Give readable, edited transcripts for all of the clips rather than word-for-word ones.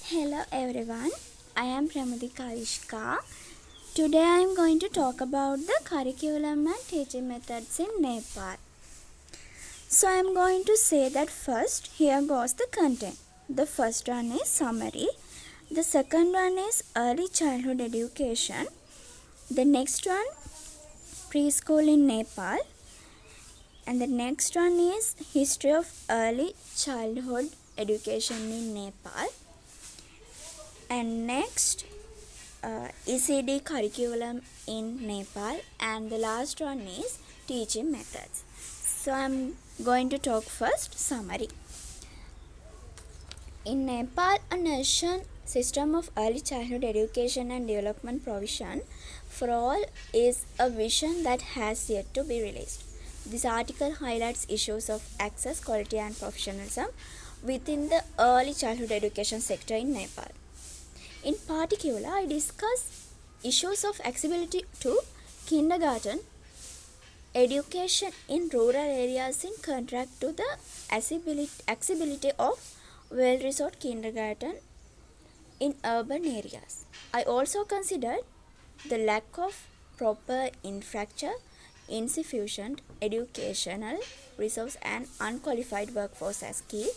Hello everyone, I am Pramudi Kavishka. Today I am going to talk about the curriculum and teaching methods in Nepal. So I am going to say that first, here goes the content. The first one is summary. The second one is early childhood education. The next one, preschool in Nepal. And the next one is history of early childhood education in Nepal. And next, ECD curriculum in Nepal, and the last one is teaching methods. So I'm going to talk first summary. In Nepal, a nation system of early childhood education and development provision for all is a vision that has yet to be realized. This article highlights issues of access, quality, and professionalism within the early childhood education sector in Nepal. In particular, I discuss issues of accessibility to kindergarten education in rural areas in contrast to the accessibility of well-resourced kindergarten in urban areas. I also considered the lack of proper infrastructure, insufficient educational resources, and unqualified workforce as key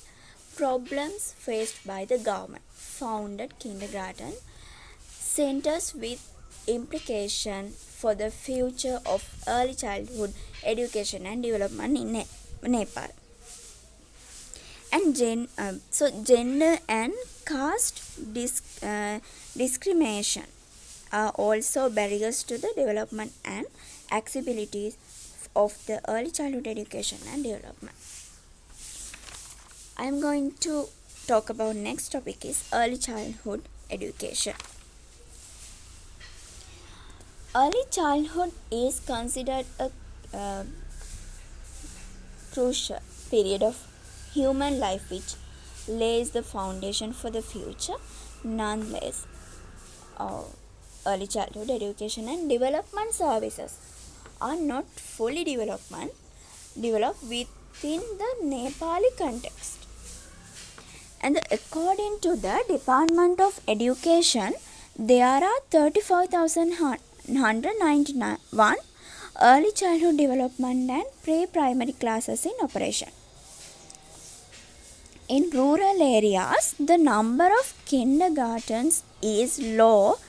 problems faced by the government founded kindergarten centers with implication for the future of early childhood education and development in Nepal. And gender and caste discrimination are also barriers to the development and accessibility of the early childhood education and development. I am going to talk about next topic is early childhood education. Early childhood is considered a crucial period of human life which lays the foundation for the future. Nonetheless, early childhood education and development services are not fully developed within the Nepali context. And according to the Department of Education, there are 35,191 early childhood development and pre-primary classes in operation. In rural areas, the number of kindergartens is low,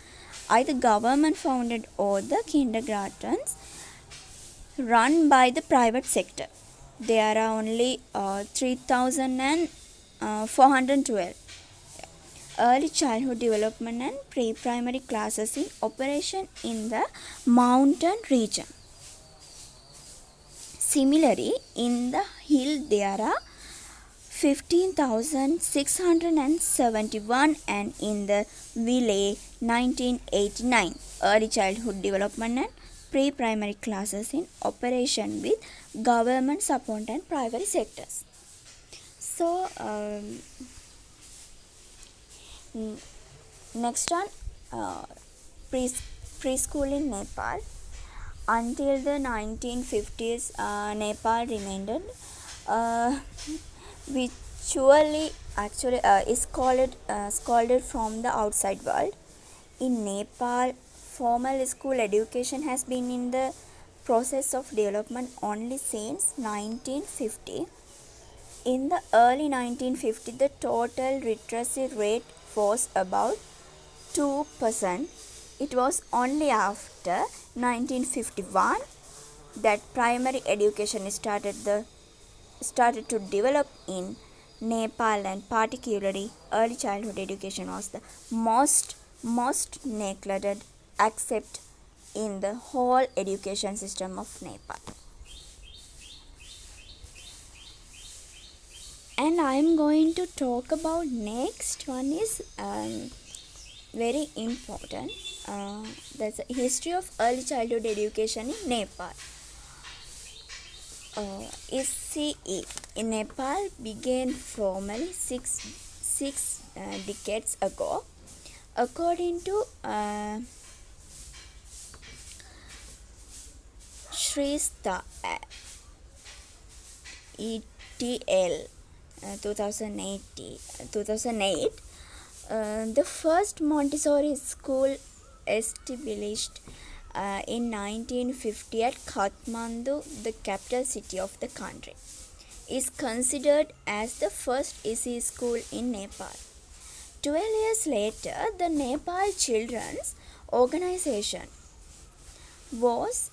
either government founded or the kindergartens run by the private sector. There are only 3,412 early childhood development and pre-primary classes in operation in the mountain region. Similarly, in the hill there are 15,671 and in the village 1989 early childhood development and pre-primary classes in operation with government support and private sectors. So next one, preschool in Nepal. Until the 1950s, Nepal remained virtually is scolded from the outside world. In Nepal, formal school education has been in the process of development only since 1950. In the early 1950s, the total literacy rate was about 2%. It was only after 1951 that primary education started to develop in Nepal, and particularly early childhood education was the most neglected aspect in the whole education system of Nepal. And I am going to talk about next one is very important. That's a history of early childhood education in Nepal. SCE in Nepal began formally six decades ago. According to Shrista ETL 2008, The first Montessori school established in 1950 at Kathmandu, the capital city of the country, is considered as the first EC school in Nepal. 12 years later, the Nepal Children's Organization was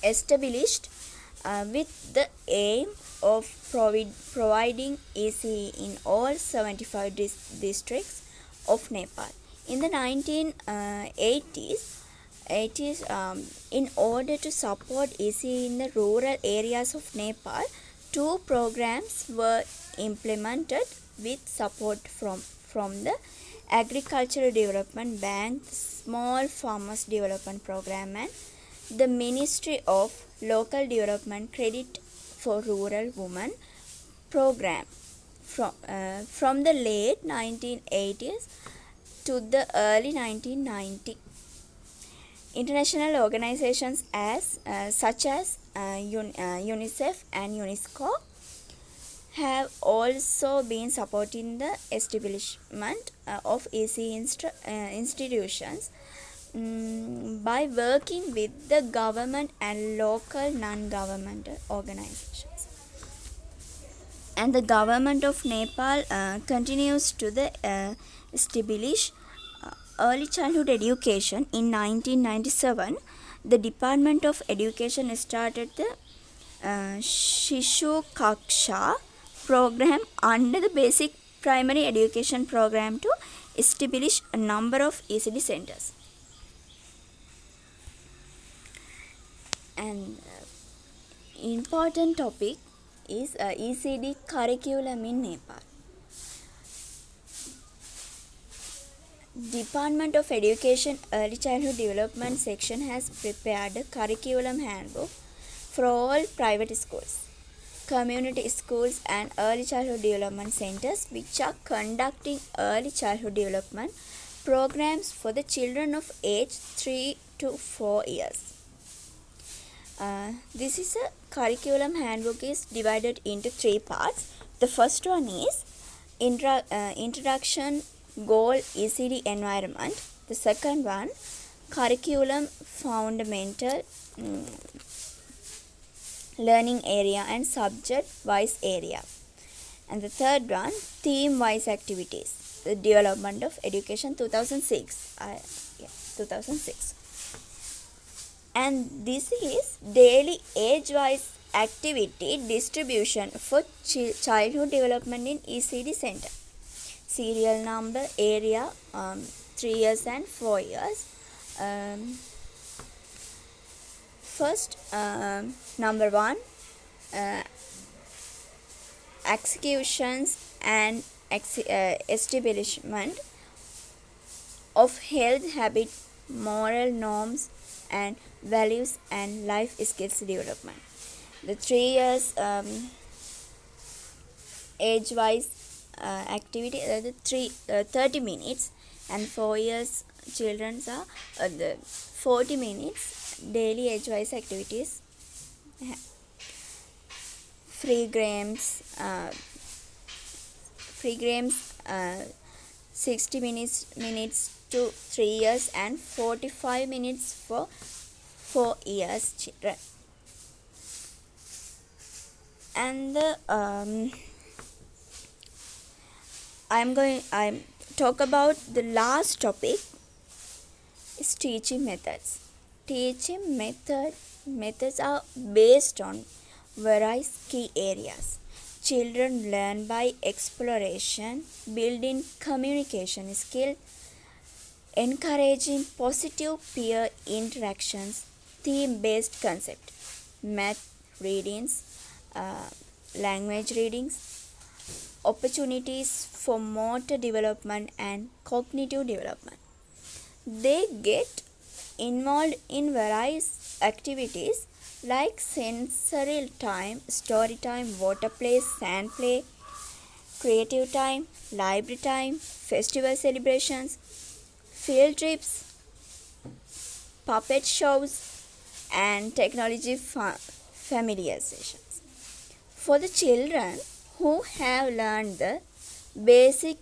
established with the aim of providing ECE in all 75 districts of Nepal. In the 1980s, in order to support ECE in the rural areas of Nepal, two programs were implemented with support from the Agricultural Development Bank, the Small Farmers Development Program, and the Ministry of Local Development Credit for Rural Women program from the late 1980s to the early 1990s. International organizations such as UNICEF and UNESCO have also been supporting the establishment of EC institutions by working with the government and local non-governmental organizations. And the government of Nepal continues to establish early childhood education. In 1997, the Department of Education started the Shishu Kaksha program under the basic primary education program to establish a number of ECD centers. And important topic is ECD curriculum in Nepal. Department of Education Early Childhood Development section has prepared a curriculum handbook for all private schools, community schools and early childhood development centers which are conducting early childhood development programs for the children of age 3 to 4 years. This is a curriculum handbook is divided into 3 parts. The first one is introduction goal ECD environment. The second one, curriculum fundamental learning area and subject wise area. And the third one, theme wise activities, the development of education 2006. 2006. And this is daily age wise activity distribution for childhood development in ECD center. Serial number, area, 3 years and 4 years. First, number 1, executions and establishment of health, habit, moral norms and values and life skills development. The 3 years age wise activity, the 30 minutes, and 4 years children are the 40 minutes daily age wise activities. Free games 60 minutes to 3 years and 45 minutes for 4 years children. And I'm talk about the last topic is teaching methods. Teaching methods are based on various key areas. Children learn by exploration, building communication skill, encouraging positive peer interactions, theme-based concept, math readings, language readings, opportunities for motor development and cognitive development. They get involved in various activities like sensory time, story time, water play, sand play, creative time, library time, festival celebrations, field trips, puppet shows, and technology familiarizations. For the children who have learned the basic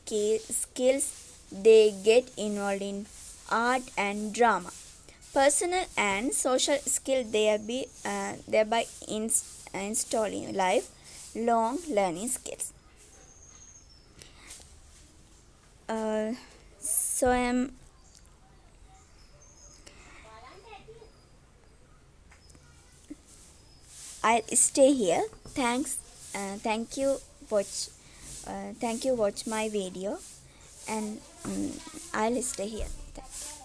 skills they get involved in art and drama. Personal and social skill thereby installing lifelong learning skills. Uh, so I'll stay here. Thank you. Watch. Thank you. Watch my video, and I'll stay here. Thank you.